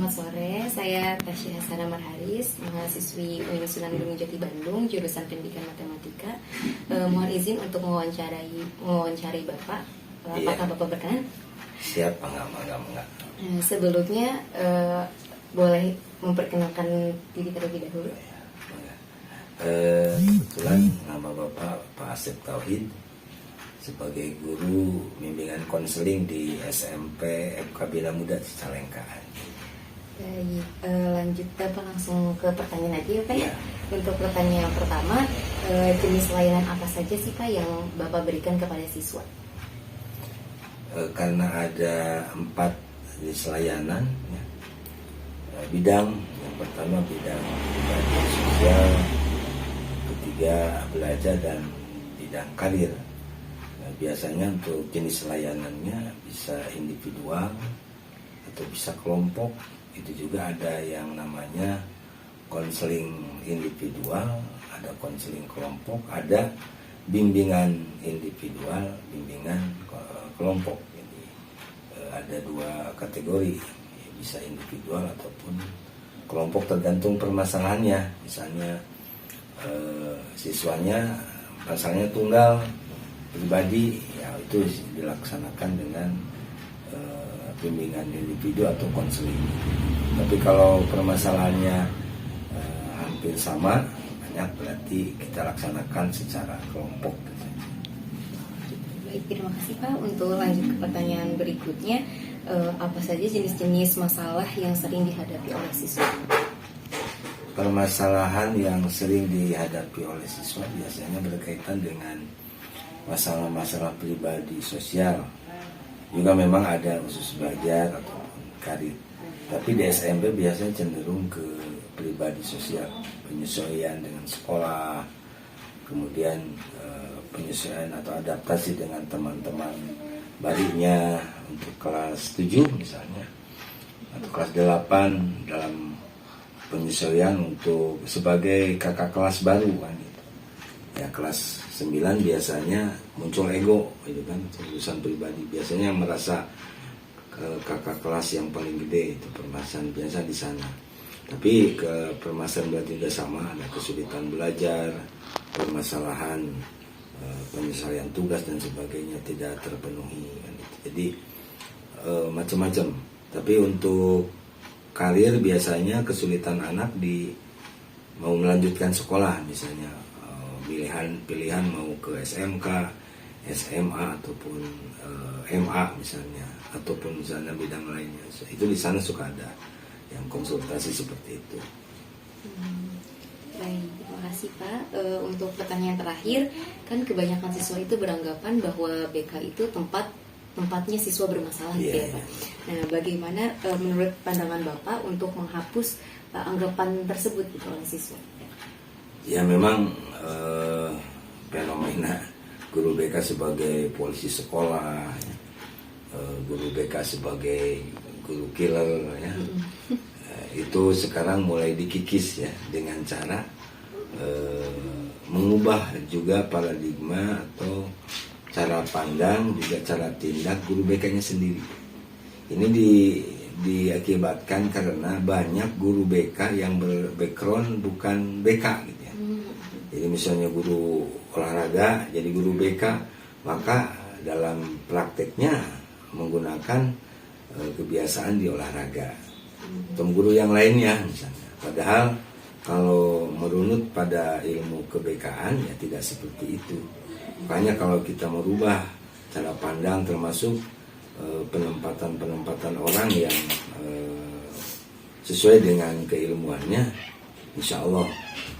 selamat sore. Saya Tasya Hasana Marharis, mahasiswi UIN Sunan Gunung Jati Bandung, jurusan Pendidikan Matematika. Mohon izin untuk mewawancari Bapak. Apakah Bapak berkenan? Siap, enggak. Sebelumnya boleh memperkenalkan diri terlebih dahulu. Kebetulan nama Bapak Pak Asep Tauhid, sebagai guru bimbingan konseling di SMP FK Bina Muda Cicalengka. Baik, lanjut Bapak langsung ke pertanyaan aja ya Pak ya. Untuk pertanyaan yang pertama, jenis layanan apa saja sih Pak yang Bapak berikan kepada siswa? Karena ada 4 jenis layanan ya. Bidang yang pertama bidang pendidikan sosial, ketiga belajar, dan bidang karir. Biasanya untuk jenis layanannya bisa individual atau bisa kelompok. Itu juga ada yang namanya konseling individual, ada konseling kelompok, ada bimbingan individual, bimbingan kelompok. Jadi ada 2 kategori, bisa individual ataupun kelompok tergantung permasalahannya. Misalnya siswanya masalahnya tunggal pribadi, ya itu dilaksanakan dengan bimbingan individu atau konseling. Tapi kalau permasalahannya hampir sama, banyak, berarti kita laksanakan secara kelompok. Baik, terima kasih Pak. Untuk lanjut ke pertanyaan berikutnya, apa saja jenis-jenis masalah yang sering dihadapi oleh siswa? Permasalahan yang sering dihadapi oleh siswa biasanya berkaitan dengan masalah-masalah pribadi sosial. Juga memang ada khusus belajar ataupun karir. Tapi di SMP biasanya cenderung ke pribadi sosial, penyesuaian dengan sekolah, kemudian penyesuaian atau adaptasi dengan teman-teman barunya untuk kelas 7 misalnya, atau kelas 8 dalam penyesuaian untuk sebagai kakak kelas baru kan gitu. Ya kelas 9 biasanya muncul ego, itu kan urusan pribadi. Biasanya yang merasa kakak kelas yang paling gede, itu permasalahan biasa di sana. Tapi ke permasalahan berarti juga sama, ada kesulitan belajar, permasalahan penyelesaian tugas dan sebagainya tidak terpenuhi kan gitu. Jadi macam-macam. Tapi untuk karir biasanya kesulitan anak mau melanjutkan sekolah, misalnya pilihan mau ke SMK, SMA ataupun MA misalnya, ataupun misalnya bidang lainnya. Itu di sana suka ada yang konsultasi seperti itu. Baik, terima kasih Pak. Untuk pertanyaan terakhir, kan kebanyakan siswa itu beranggapan bahwa BK itu tempatnya siswa bermasalah gitu ya Pak. Nah, bagaimana menurut pandangan Bapak untuk menghapus anggapan tersebut gitu oleh siswa? Ya memang fenomena guru BK sebagai polisi sekolah, guru BK sebagai guru killer ya, itu sekarang mulai dikikis ya dengan cara mengubah juga paradigma atau cara pandang, juga cara tindak guru BK-nya sendiri. Ini diakibatkan karena banyak guru BK yang berbackground bukan BK gitu ya. Jadi misalnya guru olahraga jadi guru BK, maka dalam prakteknya menggunakan kebiasaan di olahraga. Atau guru yang lainnya misalnya. Padahal kalau merunut pada ilmu kebekaan ya tidak seperti itu. Makanya kalau kita merubah cara pandang termasuk penempatan orang yang sesuai dengan keilmuannya, insya Allah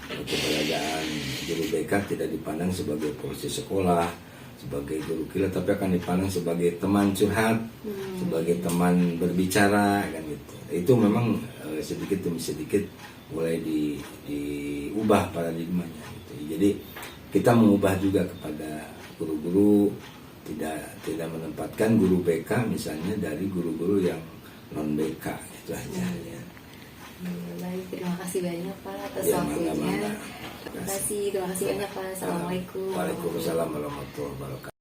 keberadaan guru BK tidak dipandang sebagai polisi sekolah, sebagai guru killer, tapi akan dipandang sebagai teman curhat, sebagai teman berbicara kan gitu. Itu memang sedikit demi sedikit mulai diubah paradigmanya gitu. Jadi kita mengubah juga kepada guru-guru, tidak menempatkan guru BK misalnya dari guru-guru yang non BK, itu aja ya. Baik, terima kasih banyak Pak atas Ya, waktunya. terima Terima kasih banyak Pak. Assalamualaikum. Waalaikumsalam warahmatullahi wabarakatuh.